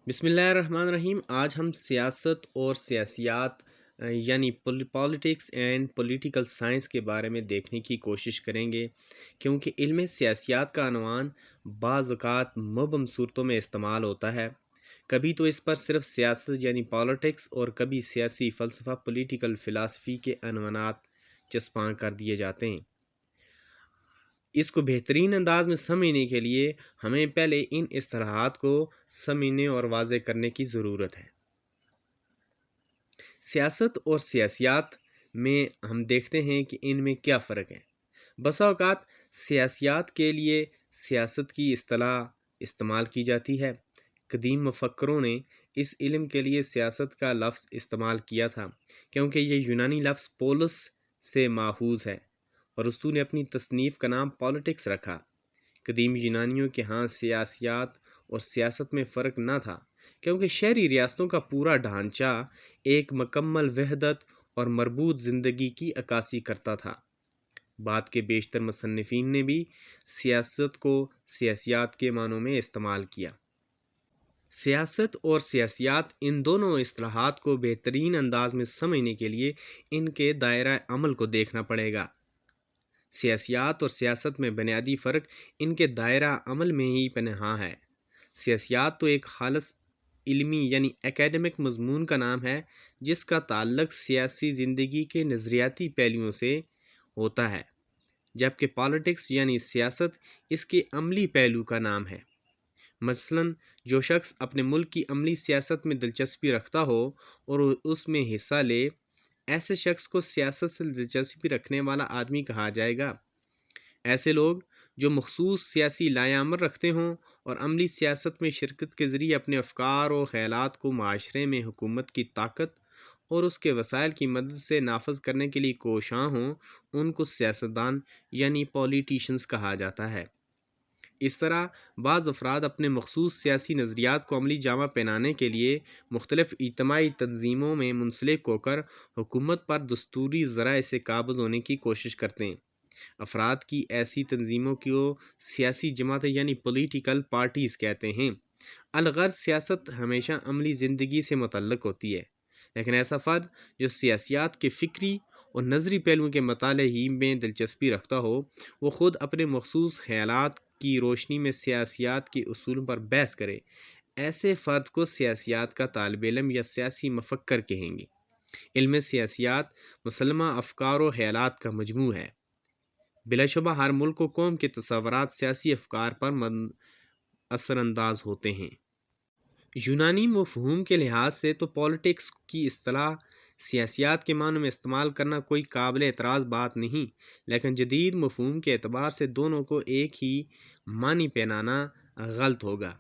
بسم اللہ الرحمن الرحیم۔ آج ہم سیاست اور سیاسیات یعنی پالیٹکس اینڈ پولیٹیکل سائنس کے بارے میں دیکھنے کی کوشش کریں گے، کیونکہ علم سیاسیات کا عنوان بعض اوقات مبہم صورتوں میں استعمال ہوتا ہے۔ کبھی تو اس پر صرف سیاست یعنی پالیٹکس اور کبھی سیاسی فلسفہ پولیٹیکل فلاسفی کے عنوانات چسپاں کر دیے جاتے ہیں۔ اس کو بہترین انداز میں سمجھنے کے لیے ہمیں پہلے ان اصطلاحات کو سمجھنے اور واضح کرنے کی ضرورت ہے۔ سیاست اور سیاسیات میں ہم دیکھتے ہیں کہ ان میں کیا فرق ہے۔ بسا اوقات سیاسیات کے لیے سیاست کی اصطلاح استعمال کی جاتی ہے۔ قدیم مفکروں نے اس علم کے لیے سیاست کا لفظ استعمال کیا تھا، کیونکہ یہ یونانی لفظ پولس سے ماخوذ ہے۔ ارسطو نے اپنی تصنیف کا نام پالیٹکس رکھا۔ قدیم یونانیوں کے ہاں سیاسیات اور سیاست میں فرق نہ تھا، کیونکہ شہری ریاستوں کا پورا ڈھانچہ ایک مکمل وحدت اور مربوط زندگی کی عکاسی کرتا تھا۔ بعد کے بیشتر مصنفین نے بھی سیاست کو سیاسیات کے معنوں میں استعمال کیا۔ سیاست اور سیاسیات ان دونوں اصطلاحات کو بہترین انداز میں سمجھنے کے لیے ان کے دائرہ عمل کو دیکھنا پڑے گا۔ سیاسیات اور سیاست میں بنیادی فرق ان کے دائرہ عمل میں ہی پنہاں ہے۔ سیاسیات تو ایک خالص علمی یعنی اکیڈمک مضمون کا نام ہے، جس کا تعلق سیاسی زندگی کے نظریاتی پہلوؤں سے ہوتا ہے، جبکہ پالیٹکس یعنی سیاست اس کے عملی پہلو کا نام ہے۔ مثلاً جو شخص اپنے ملک کی عملی سیاست میں دلچسپی رکھتا ہو اور اس میں حصہ لے، ایسے شخص کو سیاست سے دلچسپی رکھنے والا آدمی کہا جائے گا۔ ایسے لوگ جو مخصوص سیاسی لائحہ عمل رکھتے ہوں اور عملی سیاست میں شرکت کے ذریعے اپنے افکار و خیالات کو معاشرے میں حکومت کی طاقت اور اس کے وسائل کی مدد سے نافذ کرنے کے لیے کوشاں ہوں، ان کو سیاستدان یعنی پولیٹیشنز کہا جاتا ہے۔ اس طرح بعض افراد اپنے مخصوص سیاسی نظریات کو عملی جامہ پہنانے کے لیے مختلف اجتماعی تنظیموں میں منسلک ہو کر حکومت پر دستوری ذرائع سے قابض ہونے کی کوشش کرتے ہیں۔ افراد کی ایسی تنظیموں کو سیاسی جماعتیں یعنی پولیٹیکل پارٹیز کہتے ہیں۔ الغرض سیاست ہمیشہ عملی زندگی سے متعلق ہوتی ہے، لیکن ایسا فرد جو سیاسیات کے فکری اور نظری پہلوؤں کے مطالعے ہی میں دلچسپی رکھتا ہو، وہ خود اپنے مخصوص خیالات کی روشنی میں سیاسیات کے اصولوں پر بحث کرے، ایسے فرد کو سیاسیات کا طالب علم یا سیاسی مفکر کہیں گے۔ علم سیاسیات مسلمہ افکار و خیالات کا مجموع ہے۔ بلا شبہ ہر ملک و قوم کے تصورات سیاسی افکار پر اثر انداز ہوتے ہیں۔ یونانی مفہوم کے لحاظ سے تو پالیٹکس کی اصطلاح سیاسیات کے معنوں میں استعمال کرنا کوئی قابل اعتراض بات نہیں، لیکن جدید مفہوم کے اعتبار سے دونوں کو ایک ہی معنی پہنانا غلط ہوگا۔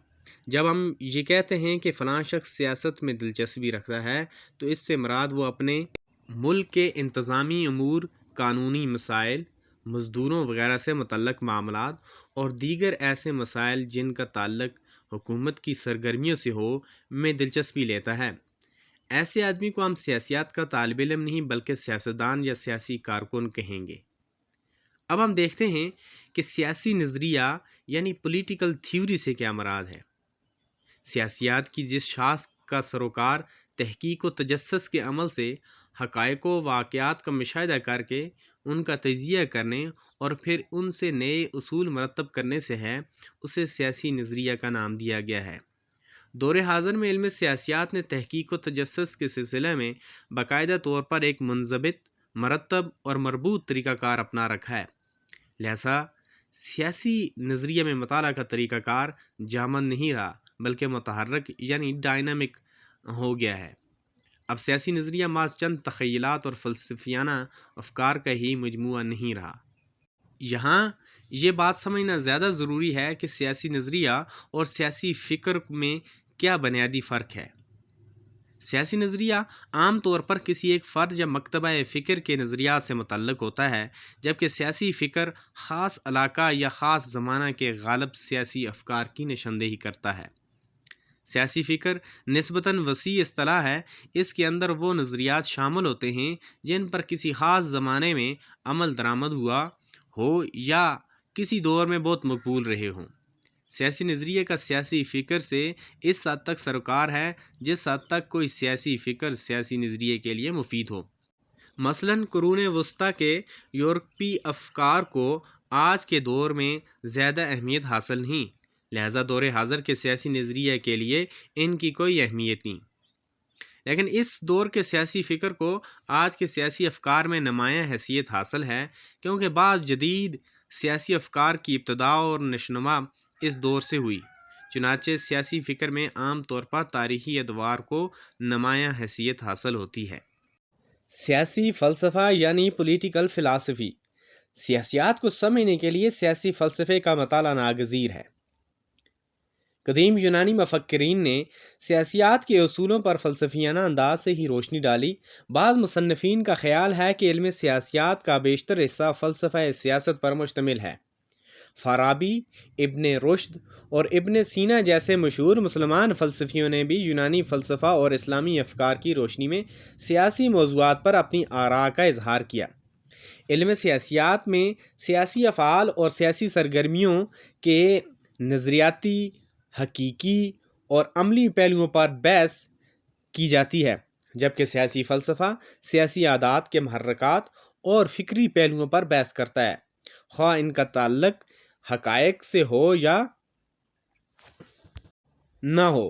جب ہم یہ کہتے ہیں کہ فلاں شخص سیاست میں دلچسپی رکھتا ہے، تو اس سے مراد وہ اپنے ملک کے انتظامی امور، قانونی مسائل، مزدوروں وغیرہ سے متعلق معاملات اور دیگر ایسے مسائل جن کا تعلق حکومت کی سرگرمیوں سے ہو میں دلچسپی لیتا ہے۔ ایسے آدمی کو ہم سیاسیات کا طالب علم نہیں بلکہ سیاستدان یا سیاسی کارکن کہیں گے۔ اب ہم دیکھتے ہیں کہ سیاسی نظریہ یعنی پولیٹیکل تھیوری سے کیا مراد ہے۔ سیاسیات کی جس شاخ کا سروکار تحقیق و تجسس کے عمل سے حقائق و واقعات کا مشاہدہ کر کے ان کا تجزیہ کرنے اور پھر ان سے نئے اصول مرتب کرنے سے ہے، اسے سیاسی نظریہ کا نام دیا گیا ہے۔ دور حاضر میں علم سیاسیات نے تحقیق و تجسس کے سلسلے میں باقاعدہ طور پر ایک منضبط، مرتب اور مربوط طریقہ کار اپنا رکھا ہے۔ لہذا سیاسی نظریہ میں مطالعہ کا طریقہ کار جامد نہیں رہا بلکہ متحرک یعنی ڈائنامک ہو گیا ہے۔ اب سیاسی نظریہ محض چند تخیلات اور فلسفیانہ افکار کا ہی مجموعہ نہیں رہا۔ یہاں یہ بات سمجھنا زیادہ ضروری ہے کہ سیاسی نظریہ اور سیاسی فکر میں کیا بنیادی فرق ہے۔ سیاسی نظریہ عام طور پر کسی ایک فرد یا مکتبہ فکر کے نظریات سے متعلق ہوتا ہے، جبکہ سیاسی فکر خاص علاقہ یا خاص زمانہ کے غالب سیاسی افکار کی نشاندہی کرتا ہے۔ سیاسی فکر نسبتاً وسیع اصطلاح ہے۔ اس کے اندر وہ نظریات شامل ہوتے ہیں جن پر کسی خاص زمانے میں عمل درآمد ہوا ہو یا کسی دور میں بہت مقبول رہے ہوں۔ سیاسی نظریے کا سیاسی فکر سے اس حد تک سروکار ہے جس حد تک کوئی سیاسی فکر سیاسی نظریے کے لیے مفید ہو۔ مثلاً قرون وسطیٰ کے یورپی افکار کو آج کے دور میں زیادہ اہمیت حاصل نہیں، لہذا دور حاضر کے سیاسی نظریے کے لیے ان کی کوئی اہمیت نہیں، لیکن اس دور کے سیاسی فکر کو آج کے سیاسی افکار میں نمایاں حیثیت حاصل ہے، کیونکہ بعض جدید سیاسی افکار کی ابتدا اور نشوونما اس دور سے ہوئی۔ چنانچہ سیاسی فکر میں عام طور پر تاریخی ادوار کو نمایاں حیثیت حاصل ہوتی ہے۔ سیاسی فلسفہ یعنی پولیٹیکل فلسفی سیاسیات کو سمجھنے کے لیے سیاسی فلسفے کا مطالعہ ناگزیر ہے۔ قدیم یونانی مفکرین نے سیاسیات کے اصولوں پر فلسفیانہ انداز سے ہی روشنی ڈالی۔ بعض مصنفین کا خیال ہے کہ علم سیاسیات کا بیشتر حصہ فلسفہ سیاست پر مشتمل ہے۔ فارابی، ابن رشد اور ابن سینا جیسے مشہور مسلمان فلسفیوں نے بھی یونانی فلسفہ اور اسلامی افکار کی روشنی میں سیاسی موضوعات پر اپنی آراء کا اظہار کیا۔ علم سیاسیات میں سیاسی افعال اور سیاسی سرگرمیوں کے نظریاتی، حقیقی اور عملی پہلوؤں پر بحث کی جاتی ہے، جبکہ سیاسی فلسفہ سیاسی عادات کے محرکات اور فکری پہلوؤں پر بحث کرتا ہے، خواہ ان کا تعلق حقائق سے ہو یا نہ ہو۔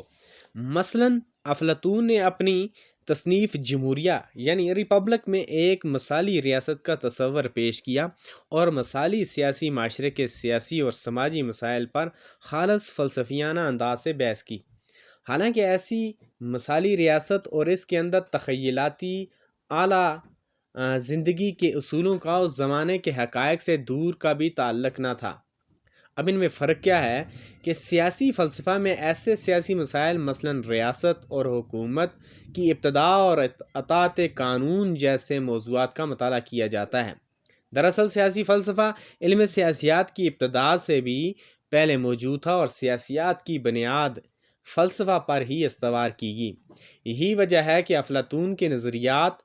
مثلاً افلاطون نے اپنی تصنیف جمہوریہ یعنی ریپبلک میں ایک مثالی ریاست کا تصور پیش کیا اور مثالی سیاسی معاشرے کے سیاسی اور سماجی مسائل پر خالص فلسفیانہ انداز سے بحث کی۔ حالانکہ ایسی مثالی ریاست اور اس کے اندر تخیلاتی اعلیٰ زندگی کے اصولوں کا اس زمانے کے حقائق سے دور کا بھی تعلق نہ تھا۔ اب ان میں فرق کیا ہے کہ سیاسی فلسفہ میں ایسے سیاسی مسائل مثلاً ریاست اور حکومت کی ابتدا اور اطاعت قانون جیسے موضوعات کا مطالعہ کیا جاتا ہے۔ دراصل سیاسی فلسفہ علم سیاسیات کی ابتدا سے بھی پہلے موجود تھا اور سیاسیات کی بنیاد فلسفہ پر ہی استوار کی گئی۔ یہی وجہ ہے کہ افلاطون کے نظریات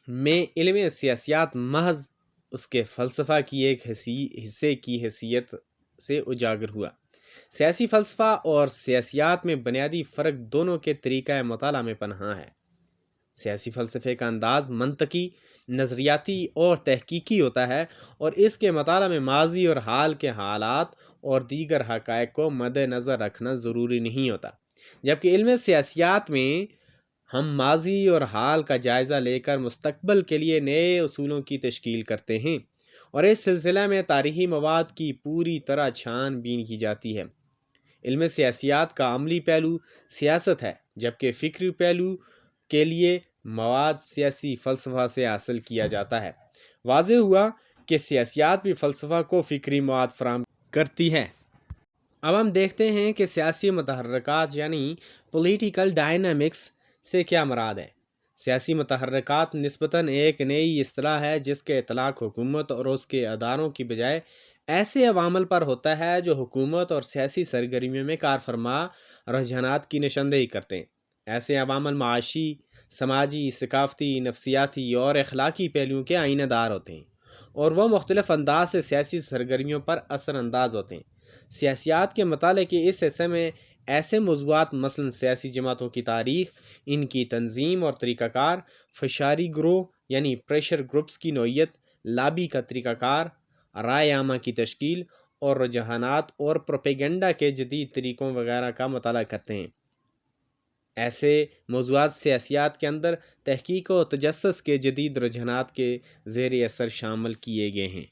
میں علم سیاسیات محض اس کے فلسفہ کی ایک حصے کی حیثیت سے اجاگر ہوا۔ سیاسی فلسفہ اور سیاسیات میں بنیادی فرق دونوں کے طریقہ مطالعہ میں پنہاں ہے۔ سیاسی فلسفے کا انداز منطقی، نظریاتی اور تحقیقی ہوتا ہے اور اس کے مطالعہ میں ماضی اور حال کے حالات اور دیگر حقائق کو مد نظر رکھنا ضروری نہیں ہوتا، جبکہ علم سیاسیات میں ہم ماضی اور حال کا جائزہ لے کر مستقبل کے لیے نئے اصولوں کی تشکیل کرتے ہیں، اور اس سلسلہ میں تاریخی مواد کی پوری طرح چھان بین کی جاتی ہے۔ علم سیاسیات کا عملی پہلو سیاست ہے، جبکہ فکری پہلو کے لیے مواد سیاسی فلسفہ سے حاصل کیا جاتا ہے۔ واضح ہوا کہ سیاسیات بھی فلسفہ کو فکری مواد فراہم کرتی ہے۔ اب ہم دیکھتے ہیں کہ سیاسی متحرکات یعنی پولیٹیکل ڈائنامکس سے کیا مراد ہے۔ سیاسی متحرکات نسبتاً ایک نئی اصطلاح ہے جس کے اطلاق حکومت اور اس کے اداروں کی بجائے ایسے عوامل پر ہوتا ہے جو حکومت اور سیاسی سرگرمیوں میں کار فرما رجحانات کی نشاندہی کرتے ہیں۔ ایسے عوامل معاشی، سماجی، ثقافتی، نفسیاتی اور اخلاقی پہلوؤں کے آئینہ دار ہوتے ہیں، اور وہ مختلف انداز سے سیاسی سرگرمیوں پر اثر انداز ہوتے ہیں۔ سیاسیات کے مطالعے کے اس حصے میں ایسے موضوعات مثلاً سیاسی جماعتوں کی تاریخ، ان کی تنظیم اور طریقہ کار، فشاری گروہ یعنی پریشر گروپس کی نوعیت، لابی کا طریقہ کار، رائے عامہ کی تشکیل اور رجحانات اور پروپیگنڈا کے جدید طریقوں وغیرہ کا مطالعہ کرتے ہیں۔ ایسے موضوعات سیاسیات کے اندر تحقیق و تجسس کے جدید رجحانات کے زیر اثر شامل کیے گئے ہیں۔